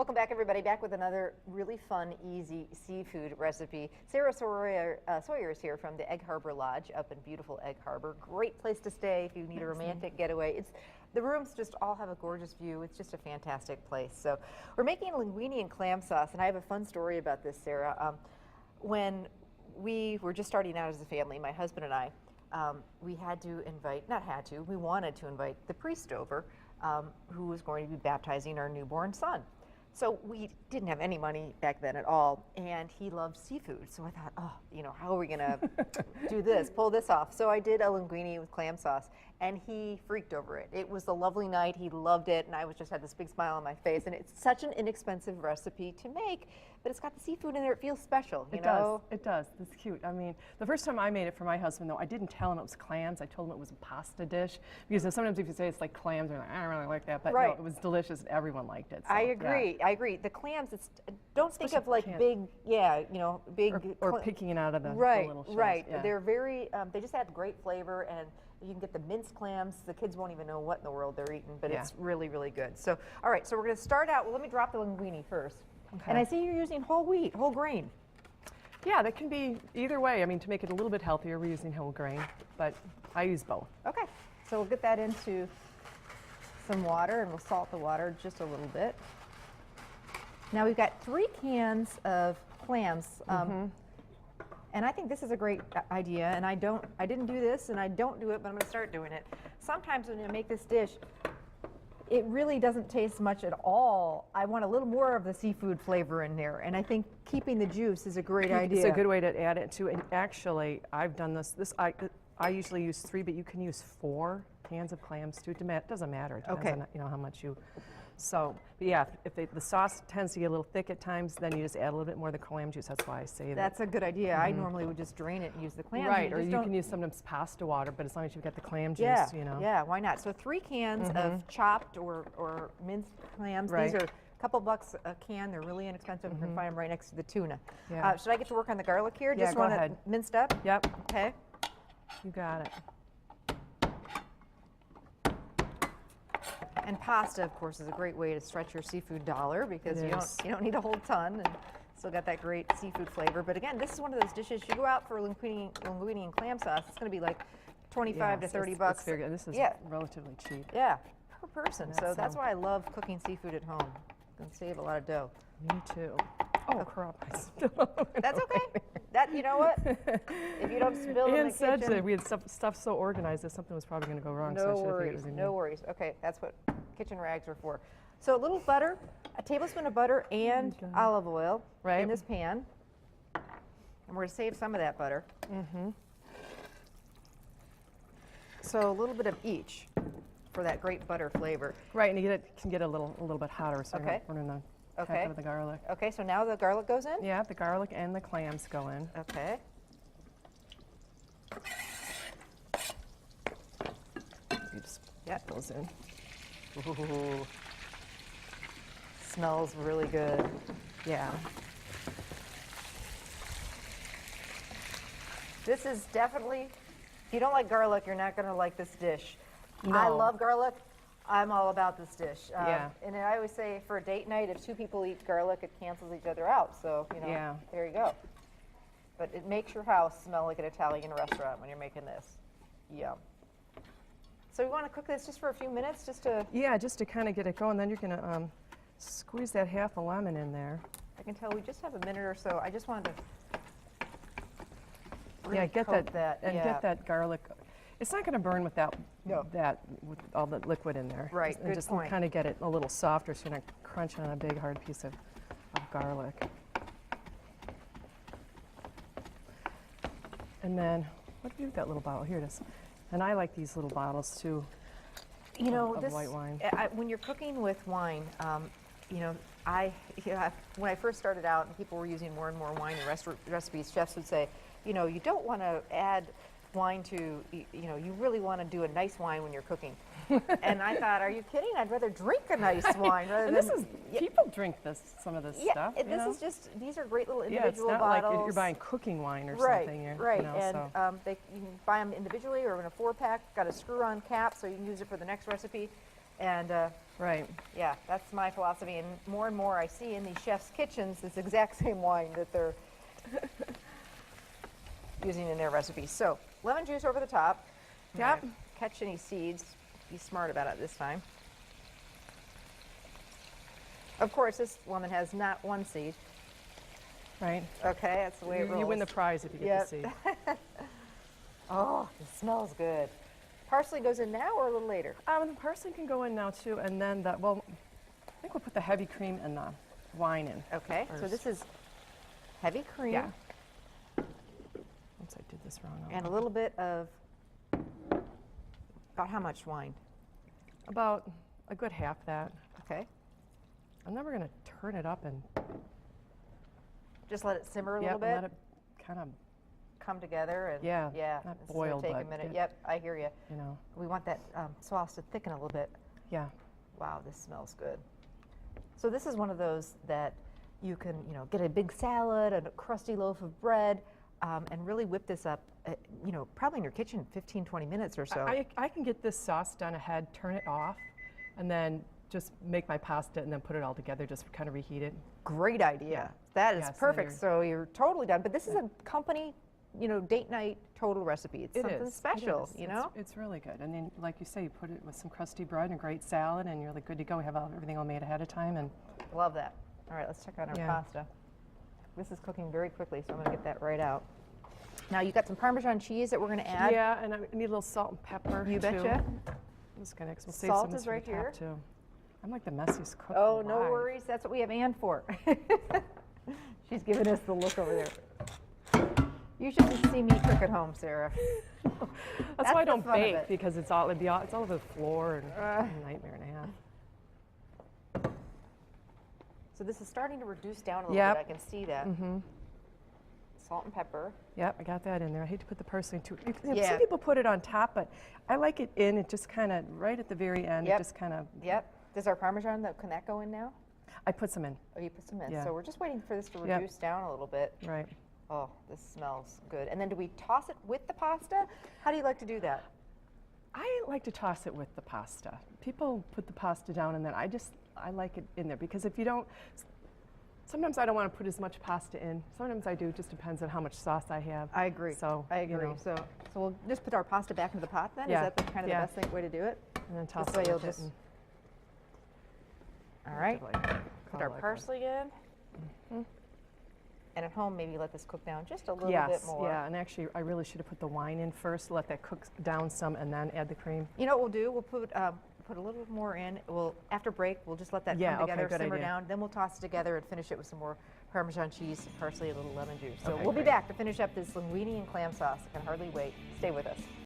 Welcome back, everybody. Back with another really fun, easy seafood recipe. Sarah Sawyer is here from the Egg Harbor Lodge up in beautiful Egg Harbor. Great place to stay if you need a romantic getaway. The rooms just all have a gorgeous view. It's just a fantastic place. So we're making linguine and clam sauce, and I have a fun story about this, Sarah. When we were just starting out as a family, my husband and I, we had to invite, not had to, we wanted to invite the priest over who was going to be baptizing our newborn son. So we didn't have any money back then at all, and he loved seafood. So I thought, oh, you know, how are we gonna do this, pull this off? So I did a linguine with clam sauce, and he freaked over it. It was a lovely night, he loved it, and I just had this big smile on my face, and it's such an inexpensive recipe to make, but it's got the seafood in there, it feels special, you know? It does, it's cute. I mean, the first time I made it for my husband, though, I didn't tell him it was clams, I told him it was a pasta dish, because sometimes if you say it's like clams, they're like, I don't really like that, but no, it was delicious, and everyone liked it. So, I agree. yeah. I agree. The clams, don't think of like big, you know, big. Or picking it out of the little shells. Right. Yeah. They're very, they just add great flavor, and you can get the minced clams. The kids won't even know what in the world they're eating, but it's really, really good. So, all right, so we're going to start out, well, let me drop the linguine first. Okay. And I see you're using whole wheat, whole grain. Yeah, that can be either way. I mean, to make it a little bit healthier, we're using whole grain, but I use both. Okay, so we'll get that into some water, and we'll salt the water just a little bit. Now we've got 3 cans of clams, and I think this is a great idea, and I didn't do this, and I don't do it, but I'm going to start doing it. Sometimes when you make this dish, it really doesn't taste much at all. I want a little more of the seafood flavor in there, and I think keeping the juice is a great idea. It's a good way to add it too, and actually, I've done this. I usually use 3, but you can use 4 cans of clams too. It doesn't matter. It depends on, you know, how much you. So, but yeah, if the sauce tends to get a little thick at times, then you just add a little bit more of the clam juice. That's why I say that. That's a good idea. I normally would just drain it and use the clams. Right, or you can use sometimes pasta water, but as long as you've got the clam juice, you know. Yeah, why not? So 3 cans of chopped or minced clams. Right. These are a couple bucks a can. They're really inexpensive. You can find them right next to the tuna. Yeah. Should I get to work on the garlic here? Yeah, just go want ahead. it minced up? Yep. Okay. You got it. And pasta, of course, is a great way to stretch your seafood dollar because you don't need a whole ton and still got that great seafood flavor. But again, this is one of those dishes you go out for linguine and clam sauce. It's going to be like 25 to 30 bucks. It's very good. This is relatively cheap. Yeah, per person. So that's why I love cooking seafood at home. You can save a lot of dough. Me too. Oh crap! That's okay. That, you know what? If you don't spill in the kitchen. That we had stuff so organized that something was probably going to go wrong. No worries. No worries. Okay, that's what kitchen rags are for. So a little butter, a tablespoon of butter and olive oil in this pan. And we're going to save some of that butter. So a little bit of each for that great butter flavor. Right, and it can get a little bit hotter, so you're not burning the heck of the garlic. Okay, so now the garlic goes in? Yeah, the garlic and the clams go in. Okay. You just get those in. Ooh. Smells really good. Yeah. This is definitely, if you don't like garlic, you're not going to like this dish. No. I love garlic. I'm all about this dish. Yeah. And I always say for a date night, if 2 people eat garlic, it cancels each other out. So, you know, there you go. But it makes your house smell like an Italian restaurant when you're making this. Yum. So we want to cook this just for a few minutes, just to... Yeah, just to kind of get it going. Then you're going to squeeze that half a lemon in there. I can tell we just have a minute or so. I just wanted to get that garlic. It's not going to burn without with all the liquid in there. Right, and just kind of get it a little softer so you're not crunching on a big hard piece of garlic. And then, what do you do with that little bottle? Here it is. And I like these little bottles too. You know, of white wine. When you're cooking with wine, you know, when I first started out and people were using more and more wine in recipes, chefs would say, you know, you don't want to add wine to, you know, you really want to do a nice wine when you're cooking. And I thought, are you kidding? I'd rather drink a nice wine rather than... people drink some of this stuff. Yeah, this is just, these are great little individual bottles. Yeah, it's not like you're buying cooking wine or something. Right, you know, and you can buy them individually or in a 4-pack, got a screw-on cap so you can use it for the next recipe. And Right. Yeah, that's my philosophy, and more I see in these chefs' kitchens this exact same wine that they're using in their recipes. So, lemon juice over the top. Yep. Catch any seeds. Be smart about it this time. Of course, this lemon has not one seed. Right. Okay, that's the way it rolls. You win the prize if you get Yep. to see. Oh, it smells good. Parsley goes in now or a little later? The parsley can go in now too, and then I think we'll put the heavy cream and the wine in. Okay, so first. this is heavy cream. Yeah. Oops, I did this wrong. And a little bit of, about how much wine? About a good half that. Okay. And then we're going to turn it up and Just let it simmer a yep, little bit, let it kind of, come together, and Yeah, yeah, not it's boil, take a but minute. get- Yep, I hear you. you know, We want that sauce to thicken a little bit. yeah. Wow, this smells good. So this is one of those that you can, get a big salad and a crusty loaf of bread, and really whip this up, probably in your kitchen 15, 20 minutes or so. I can get this sauce done ahead, turn it off, and then just make my pasta and then put it all together, just kind of reheat it. Great idea. Yeah. That is Yeah, so perfect. you're- So you're totally done. But this is a company, date night total recipe. It's It something is. It special, is. It's It's really good. And then, like you say, you put it with some crusty bread and a great salad, and you're like good to go. We have everything all made ahead of time, and Love that. All right, let's check out our Yeah. pasta. This is cooking very quickly, so I'm going to get that right out. Now you got some Parmesan cheese that we're going to add. yeah, and I need a little salt and pepper. You too. betcha. I'm just gonna, 'cause we'll save Salt some of is this for right the top, here. too. I'm like the messiest cook. Oh, no alive. worries. That's what we have Ann for. She's giving us the look over there. You shouldn't see me cook at home, Sarah. That's why I the don't fun of bake, it. because it's all over the floor and a nightmare and a half. So this is starting to reduce down a little Yep. bit. I can see that. Mm-hmm. Salt and pepper. Yep, I got that in there. I hate to put the parsley too. Yeah. Some people put it on top, but I like it in. It just kind of right at the very end. Yep. It just kind of. Yep. Does our Parmesan, can that go in now? I put some in. Oh, you put some in. Yeah. So we're just waiting for this to Yep. reduce down a little bit. Right. Oh, this smells good. And then do we toss it with the pasta? How do you like to do that? I like to toss it with the pasta. People put the pasta down, and then I like it in there, because if you don't. Sometimes I don't want to put as much pasta in. Sometimes I do. It just depends on how much sauce I have. I agree. So I agree. So we'll just put our pasta back into the pot then? Yeah. Is that the kind of Yeah. the best way to do it? And then toss This it way you'll with it just- and All right. relatively Put our like that. parsley in. And at home, maybe let this cook down just a little Yes, bit more. yeah, and actually, I really should have put the wine in first, let that cook down some, and then add the cream. You know what we'll do? We'll put a little more in. After break, we'll just let that Yeah, come okay, together, good simmer idea. down. Then we'll toss it together and finish it with some more Parmesan cheese, parsley, a little lemon juice. So Okay, we'll be great. back to finish up this linguine and clam sauce. I can hardly wait. Stay with us.